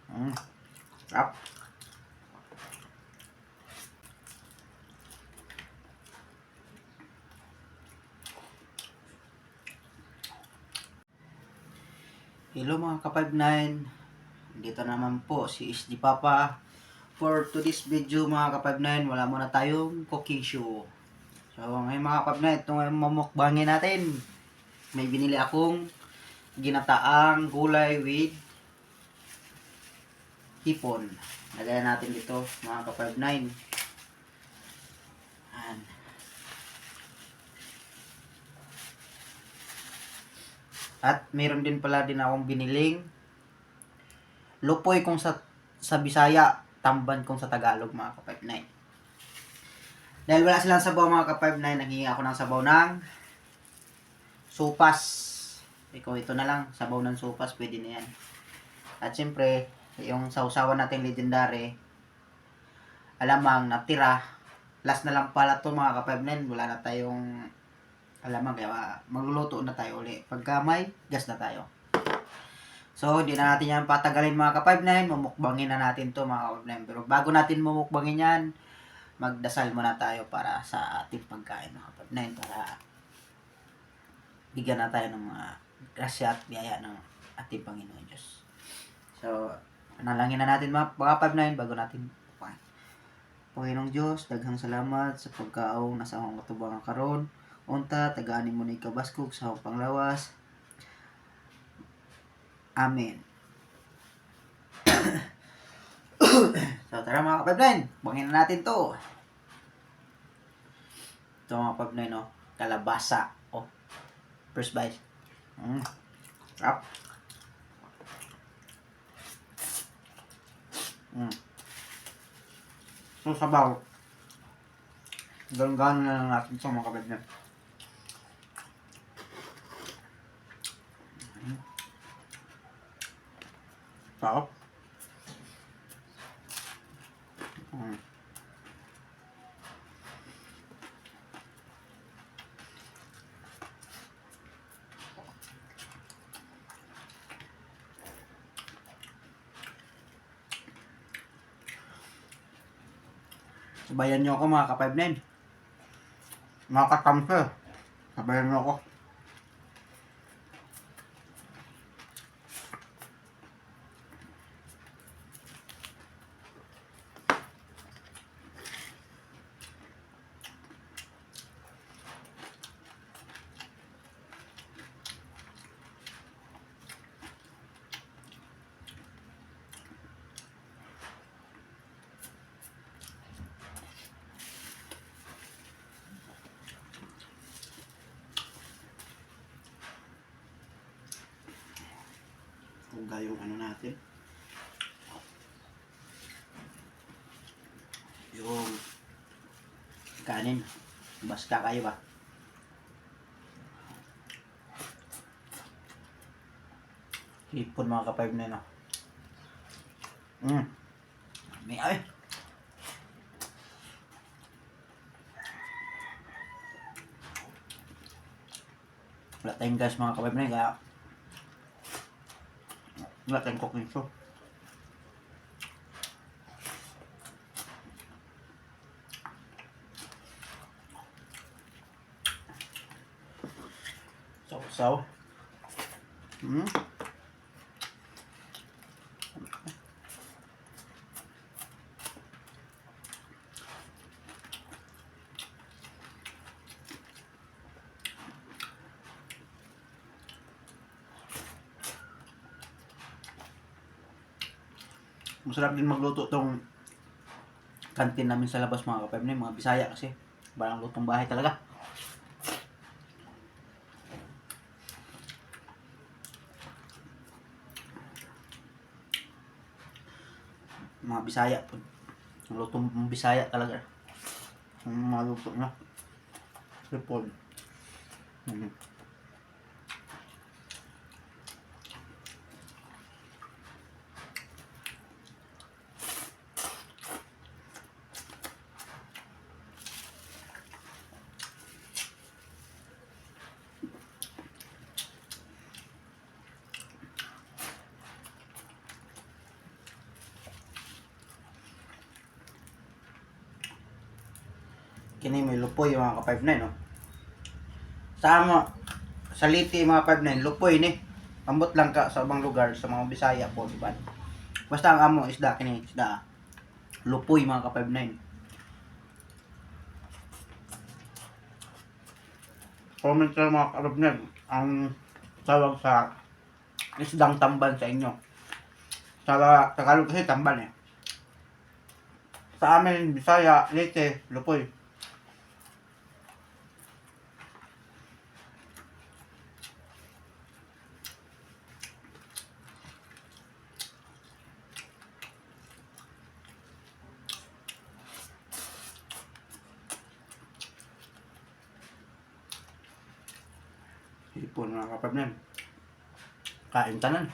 Sarap. Hello mga ka-59. Dito naman po si SD Papa. For today's video mga ka-59, wala muna tayong cooking show. So ngayon mga ka-59, ito ngayon mamukbangin natin. May binili akong ginataang gulay with hipon. Lagayan natin dito mga ka-59. Ayan. At meron din pala din akong biniling lupoy kung sa Bisaya, tamban kung sa Tagalog mga ka-59. Dahil wala silang sabaw mga ka-59, naghingi ako ng sabaw ng sopas. Ito na lang, sabaw ng sopas, pwede na yan. At siyempre, yung sausawan natin legendary, alamang natira. Last na lang pala to mga ka-59, wala na tayong alamang, kaya magluluto na tayo uli. Pagka may gas na tayo. So, hindi na natin yan patagalin mga ka-59. Mumukbangin na natin to mga ka-59. Pero bago natin mumukbangin yan, magdasal muna tayo para sa ating pagkain mga ka-59. Para bigyan na tayo ng mga grasya at biyaya ng ating Panginoon Diyos. So, analangin na natin mga ka-59 bago natin kumain. Panginoong Diyos, daghang salamat sa pagkaong nasa akong katubangan karon. Unta, tagaanin mo na ikabaskog sa akong panglawas. Amen. So, tara mga ka-59. Bangin na natin to. Ito mga ka-59, no? Kalabasa. Oh. First bite. Sarap. So, sabaw. Gano'n na lang natin ito mga ka-59. Sarap. Sabayan nyo ako mga ka-59. Mga katamsa. Sabayan nyo ako. Kung yung ano natin. Yung kanin. Basta kayo ba? Hipon mga ka-59 no. May ay. Wala tayong gas mga ka-59 kaya wala tayong cooking show. So. Masarap din magluto tong kantin namin sa labas mga ka-59, mga Bisaya kasi. Parang lutong bahay talaga. Mga Bisaya po. Lutong Bisaya talaga. Mga luto na. Sipon. Kini may lupoy mga ka-59 no. Sa Liti mga ka-59 lupoy ni. Ambot lang ka sa ibang lugar sa mga Bisaya po diba. Basta ang amo isda kini isda lupoy mga ka-59. Comment lang mga ka-59 ang tawag sa isdang tamban sa inyo. Sa Tagalog kasi tamban eh. Sa amin Bisaya, Liti, lupoy. Hipon mga kapatid. Kain tanan.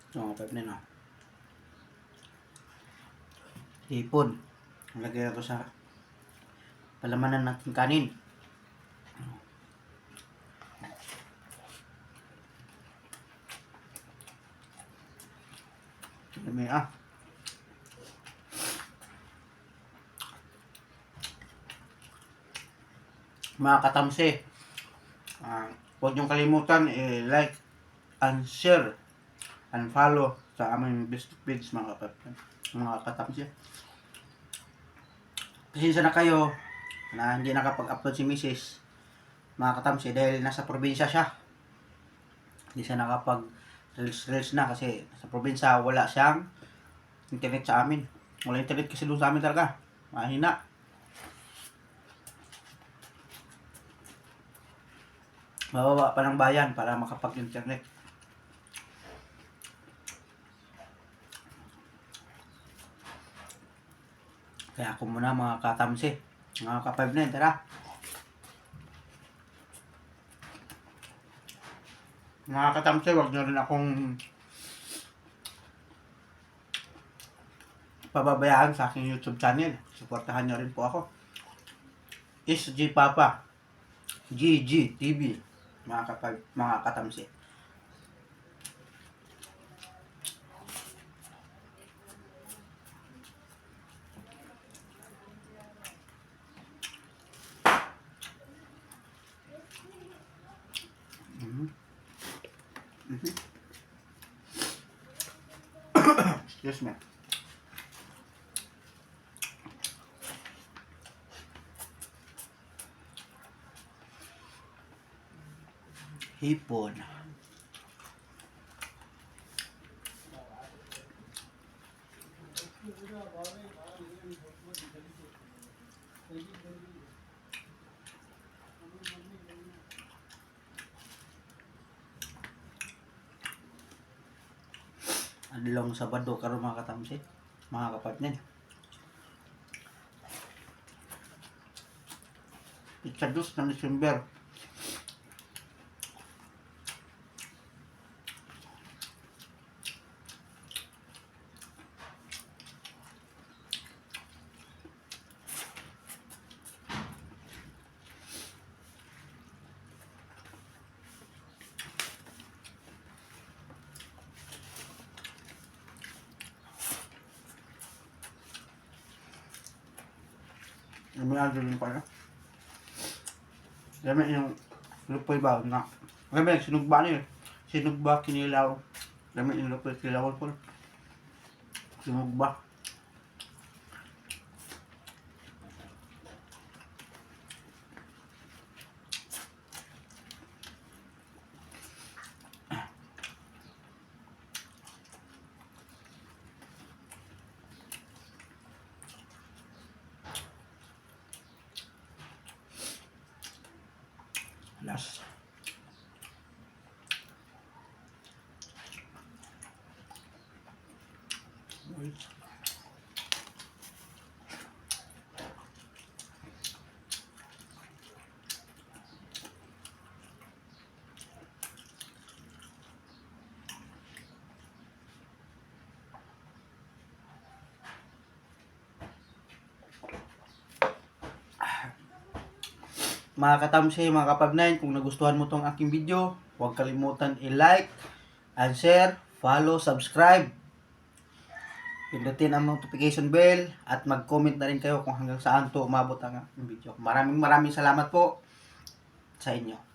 So, kapatid na. Hipon. Lagay ako sa palamanan natin kanin. Dami mga katamsi, huwag niyong kalimutan i-like and share and follow sa aming Facebook page mga katamsi. Pasensya na kayo na hindi nakapag-upload si Mrs. mga katamsi dahil nasa probinsya siya. Hindi siya nakapag reels na kasi sa probinsya wala siyang internet sa amin. Wala internet kasi doon sa amin talaga. Mahina. Mababa pa ng bayan para makapag-internet. Kaya ako muna mga katamsi, mga ka-59, tara. Mga katamsi, wag nyo rin akong pababayaan sa aking YouTube channel. Suportahan nyo rin po ako. SG Papa, GG TV, mga katamsi. Excuse me. Hipon. Adlong Sabado karon mga katamsi, mga kapatid. Ika-2 ng December. May adrenaline pala. Dami yung lupoy ba na. Dami sinugba niyo. Sinugba kinilaw. Dami yung lupoy kinilaw po. Sinugba. Last. Wait. Mga katamsi, mga kapag-9, kung nagustuhan mo tong aking video, huwag kalimutan i-like, and share, follow, subscribe. Pindutin ang notification bell at mag-comment na rin kayo kung hanggang saan to umabot ang aking video. Maraming salamat po sa inyo.